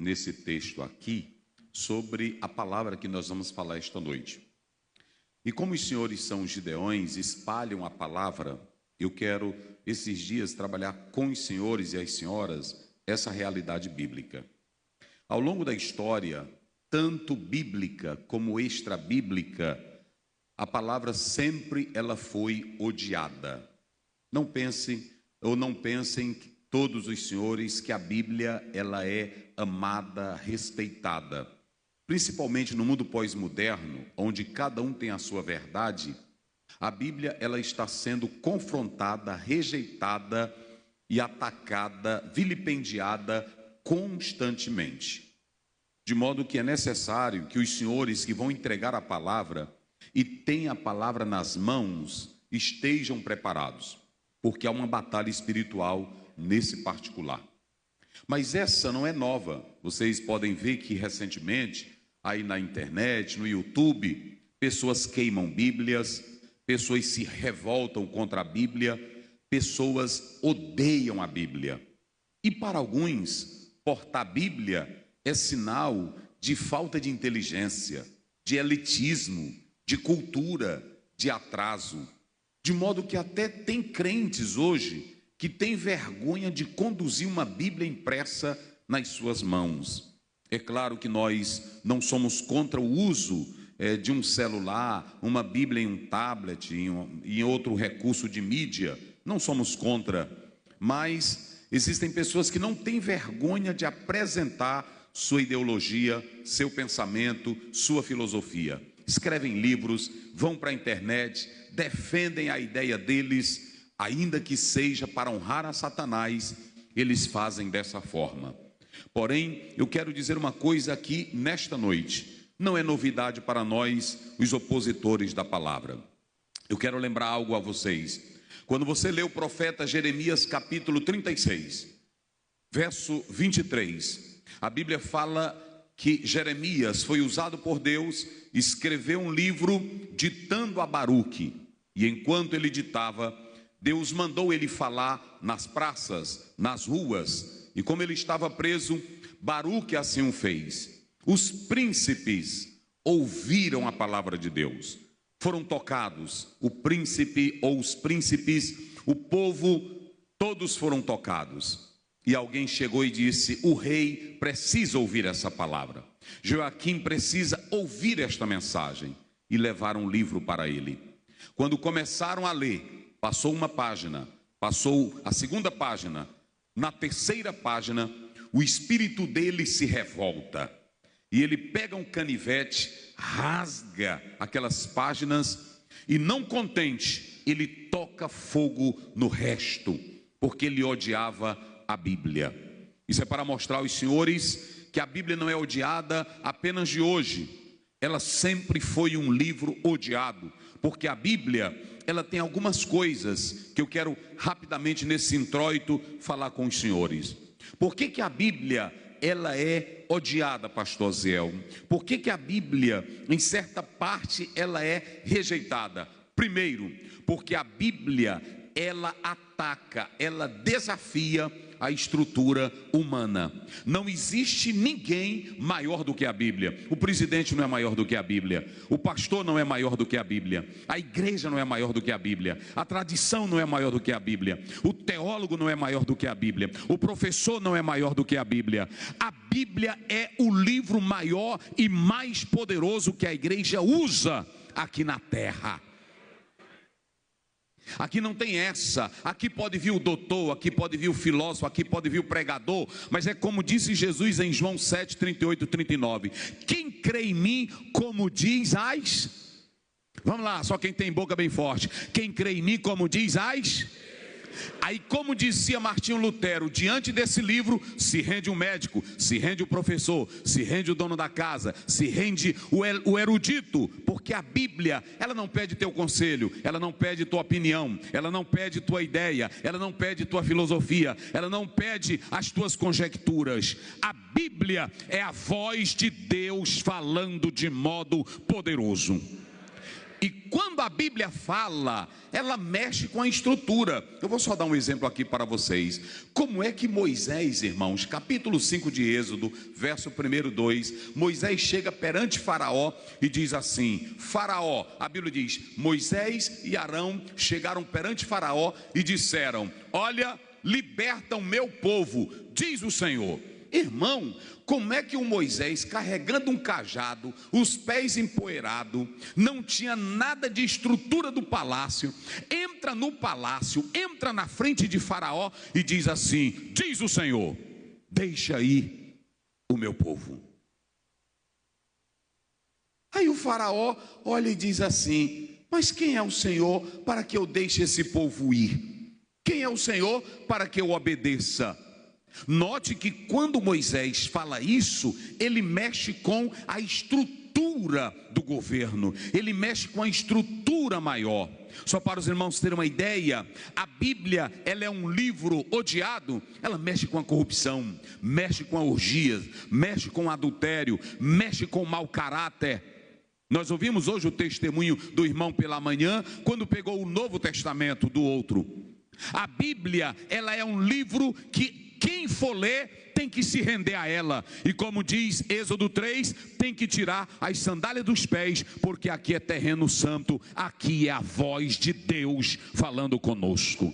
nesse texto aqui sobre a palavra que nós vamos falar esta noite. E como os senhores são os gideões, espalham a palavra, eu quero, esses dias, trabalhar com os senhores e as senhoras essa realidade bíblica. Ao longo da história, tanto bíblica como extra-bíblica, a palavra sempre ela foi odiada. Não pensem todos os senhores que a Bíblia ela é amada, respeitada. Principalmente no mundo pós-moderno, onde cada um tem a sua verdade, a Bíblia ela está sendo confrontada, rejeitada e atacada, vilipendiada constantemente. De modo que é necessário que os senhores que vão entregar a palavra e têm a palavra nas mãos estejam preparados, porque há uma batalha espiritual nesse particular. Mas essa não é nova. Vocês podem ver que recentemente, aí na internet, no YouTube, pessoas queimam Bíblias, pessoas se revoltam contra a Bíblia, pessoas odeiam a Bíblia. E para alguns, portar a Bíblia é sinal de falta de inteligência, de elitismo, de cultura, de atraso. De modo que até tem crentes hoje que têm vergonha de conduzir uma Bíblia impressa nas suas mãos. É claro que nós não somos contra o uso de um celular, uma Bíblia em um tablet, em outro recurso de mídia. Não somos contra, mas existem pessoas que não têm vergonha de apresentar sua ideologia, seu pensamento, sua filosofia. Escrevem livros, vão para a internet, defendem a ideia deles, ainda que seja para honrar a Satanás, eles fazem dessa forma. Porém, eu quero dizer uma coisa aqui nesta noite, não é novidade para nós, os opositores da palavra. Eu quero lembrar algo a vocês. Quando você lê o profeta Jeremias capítulo 36, verso 23, a Bíblia fala que Jeremias foi usado por Deus, escreveu um livro ditando a Baruque, e enquanto ele ditava, Deus mandou ele falar nas praças, nas ruas, e como ele estava preso, Baruque assim o fez. Os príncipes ouviram a palavra de Deus, foram tocados, o príncipe ou os príncipes, o povo, todos foram tocados. E alguém chegou e disse: o rei precisa ouvir essa palavra, Joaquim precisa ouvir esta mensagem. E levaram um livro para ele. Quando começaram a ler, passou uma página, passou a segunda página, na terceira página, o espírito dele se revolta. E ele pega um canivete, rasga aquelas páginas e, não contente, ele toca fogo no resto, porque ele odiava a Bíblia. Isso é para mostrar aos senhores que a Bíblia não é odiada apenas de hoje. Ela sempre foi um livro odiado, porque a Bíblia, ela tem algumas coisas que eu quero rapidamente nesse introito falar com os senhores. Por que a Bíblia ela é odiada, pastor Ziel? Por que a Bíblia, em certa parte, ela é rejeitada? Primeiro, porque a Bíblia, ela ataca, ela desafia a estrutura humana. Não existe ninguém maior do que a Bíblia. O presidente não é maior do que a Bíblia. O pastor não é maior do que a Bíblia. A igreja não é maior do que a Bíblia. A tradição não é maior do que a Bíblia. O teólogo não é maior do que a Bíblia. O professor não é maior do que a Bíblia. A Bíblia é o livro maior e mais poderoso que a igreja usa aqui na terra. Aqui não tem essa, aqui pode vir o doutor, aqui pode vir o filósofo, aqui pode vir o pregador, mas é como disse Jesus em João 7, 38, 39, quem crê em mim, como diz vamos lá, só quem tem boca bem forte, quem crê em mim, como diz aí, como dizia Martinho Lutero, diante desse livro, se rende o médico, se rende o professor, se rende o dono da casa, se rende o erudito, porque a Bíblia, ela não pede teu conselho, ela não pede tua opinião, ela não pede tua ideia, ela não pede tua filosofia, ela não pede as tuas conjecturas. A Bíblia é a voz de Deus falando de modo poderoso. E quando a Bíblia fala, ela mexe com a estrutura. Eu vou só dar um exemplo aqui para vocês. Como é que Moisés, irmãos, capítulo 5 de Êxodo, verso 1, 2, Moisés chega perante Faraó e diz assim: Faraó, a Bíblia diz, Moisés e Arão chegaram perante Faraó e disseram: olha, liberta o meu povo, diz o Senhor. Irmão, como é que o Moisés, carregando um cajado, os pés empoeirados, não tinha nada de estrutura do palácio, entra no palácio, entra na frente de Faraó e diz assim: diz o Senhor, deixa aí o meu povo. Aí o Faraó olha e diz assim: mas quem é o Senhor para que eu deixe esse povo ir? Quem é o Senhor para que eu obedeça? Note que quando Moisés fala isso, ele mexe com a estrutura do governo, ele mexe com a estrutura maior. Só para os irmãos terem uma ideia, a Bíblia, ela é um livro odiado, ela mexe com a corrupção, mexe com a orgia, mexe com o adultério, mexe com o mau caráter. Nós ouvimos hoje o testemunho do irmão pela manhã, quando pegou o Novo Testamento do outro. A Bíblia, ela é um livro que quem for ler tem que se render a ela. E como diz Êxodo 3, tem que tirar as sandálias dos pés, porque aqui é terreno santo, aqui é a voz de Deus falando conosco.